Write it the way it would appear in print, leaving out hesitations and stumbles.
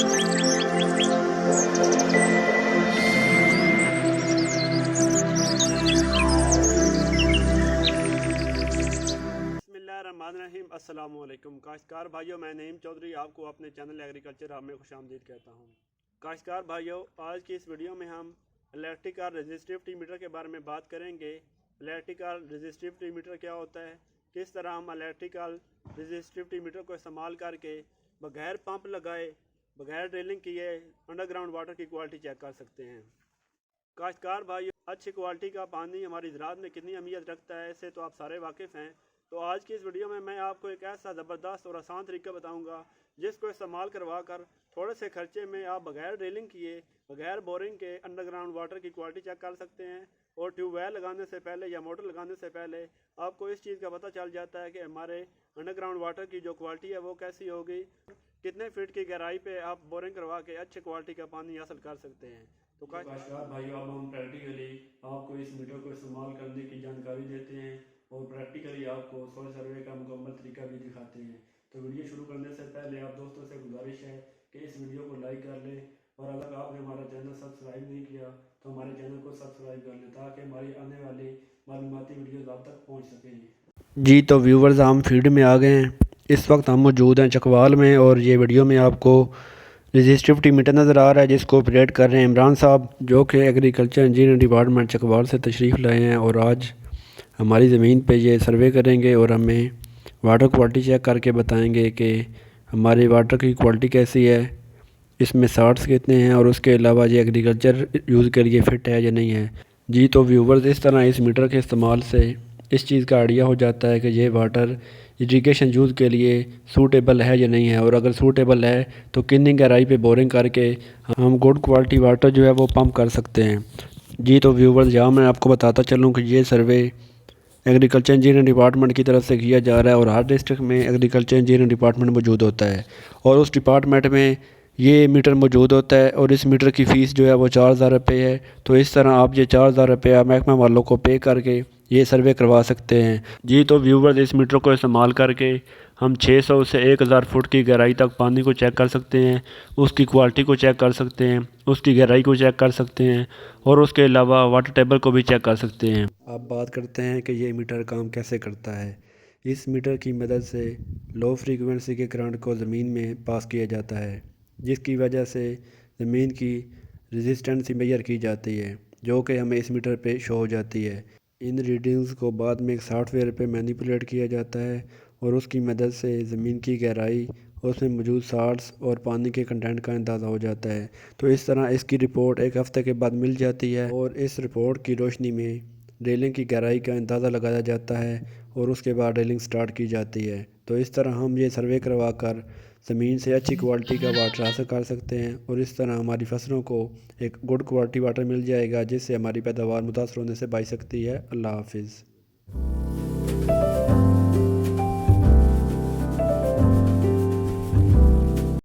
बिस्मिल्लाहिर्रहमानिर्रहीम। अस्सलाम वालेकुम काश्तकार भाइयों, मैं नईम चौधरी आपको अपने चैनल एग्रीकल्चर हब में खुशामदीद कहता हूँ। काश्तकार भाइयों, आज की इस वीडियो में हम इलेक्ट्रिकल रेजिस्टिविटी मीटर के बारे में बात करेंगे। इलेक्ट्रिकल रेजिस्टिविटी मीटर क्या होता है, किस तरह हम इलेक्ट्रिकल रेजिस्टिविटी मीटर को इस्तेमाल करके बगैर पंप लगाए, बगैर ड्रिलिंग किए अंडरग्राउंड वाटर की क्वालिटी चेक कर सकते हैं। काश्तकार भाइयों, अच्छी क्वालिटी का पानी हमारी ज़राअत में कितनी अहमियत रखता है, इससे तो आप सारे वाकिफ़ हैं। तो आज की इस वीडियो में मैं आपको एक ऐसा ज़बरदस्त और आसान तरीका बताऊंगा जिसको इस्तेमाल करवा कर थोड़े से खर्चे में आप बगैर ड्रिलिंग किए, बगैर बोरिंग के अंडरग्राउंड वाटर की क्वालिटी चेक कर सकते हैं। और ट्यूबवेल लगाने से पहले या मोटर लगाने से पहले आपको इस चीज़ का पता चल जाता है कि हमारे अंडरग्राउंड वाटर की जो क्वालिटी है वो कैसी होगी, कितने फीट की गहराई पे आप बोरिंग करवा के अच्छे क्वालिटी का पानी हासिल कर सकते हैं। तो काश्तकार भाइयों, अब हम प्रैक्टिकली आपको इस मीटर को इस्तेमाल करने की जानकारी देते हैं और प्रैक्टिकली आपको सॉइल सर्वे का मुकम्मल तरीका भी दिखाते हैं। तो वीडियो शुरू करने से पहले आप दोस्तों से गुजारिश है कि इस वीडियो को लाइक कर लें, और अगर आपने हमारा चैनल सब्सक्राइब नहीं किया तो हमारे चैनल को सब्सक्राइब कर लें ताकि हमारी आने वाली मालूमाती वीडियोज़ आप तक पहुँच सकें। जी तो व्यूवर्स, हम फील्ड में आ गए हैं। इस वक्त हम मौजूद हैं चकवाल में, और ये वीडियो में आपको रेजिस्टिविटी मीटर नज़र आ रहा है जिसको ऑपरेट कर रहे हैं इमरान साहब, जो कि एग्रीकल्चर इंजीनियर डिपार्टमेंट चकवाल से तशरीफ़ लाए हैं और आज हमारी ज़मीन पे ये सर्वे करेंगे और हमें वाटर क्वालिटी चेक करके बताएंगे कि हमारी वाटर की क्वालिटी कैसी है, इसमें साल्ट्स कितने हैं, और उसके अलावा ये एग्रीकल्चर यूज़ के लिए फ़िट है या नहीं है। जी तो व्यूवर्स, इस तरह इस मीटर के इस्तेमाल से इस चीज़ का आइडिया हो जाता है कि ये वाटर इरिगेशन यूज़ के लिए सूटेबल है या नहीं है, और अगर सूटेबल है तो कितनी गहराई पे बोरिंग करके हम गुड क्वालिटी वाटर जो है वो पंप कर सकते हैं। जी तो व्यूवर्स, यहाँ मैं आपको बताता चलूँ कि ये सर्वे एग्रीकल्चर इंजीनियरिंग डिपार्टमेंट की तरफ से किया जा रहा है, और हर डिस्ट्रिक्ट में एग्रीकल्चर इंजीनियरिंग डिपार्टमेंट मौजूद होता है और उस डिपार्टमेंट में ये मीटर मौजूद होता है, और इस मीटर की फ़ीस जो है वो 4000 रुपये है। तो इस तरह आप ये 4000 रुपये महकमा वालों को पे करके ये सर्वे करवा सकते हैं। जी तो व्यूवर्स, इस मीटर को इस्तेमाल करके हम 600 से 1000 फुट की गहराई तक पानी को चेक कर सकते हैं, उसकी क्वालिटी को चेक कर सकते हैं, उसकी गहराई को चेक कर सकते हैं, और उसके अलावा वाटर टेबल को भी चेक कर सकते हैं। अब बात करते हैं कि ये मीटर काम कैसे करता है। इस मीटर की मदद से लो फ्रीक्वेंसी के करंट को ज़मीन में पास किया जाता है, जिसकी वजह से ज़मीन की रेजिस्टेंसी मेजर की जाती है, जो कि हमें इस मीटर पे शो हो जाती है। इन रीडिंग्स को बाद में एक सॉफ्टवेयर पे मैनिपुलेट किया जाता है, और उसकी मदद से ज़मीन की गहराई, उसमें मौजूद साल्ट्स और पानी के कंटेंट का अंदाज़ा हो जाता है। तो इस तरह इसकी रिपोर्ट एक हफ़्ते के बाद मिल जाती है, और इस रिपोर्ट की रोशनी में ड्रिलिंग की गहराई का अंदाज़ा लगाया जाता है, और उसके बाद ड्रिलिंग स्टार्ट की जाती है। तो इस तरह हम ये सर्वे करवा कर ज़मीन से अच्छी क्वालिटी का वाटर हासिल कर सकते हैं, और इस तरह हमारी फसलों को एक गुड क्वालिटी वाटर मिल जाएगा जिससे हमारी पैदावार मुतासर होने से बच सकती है। अल्लाह हाफिज़।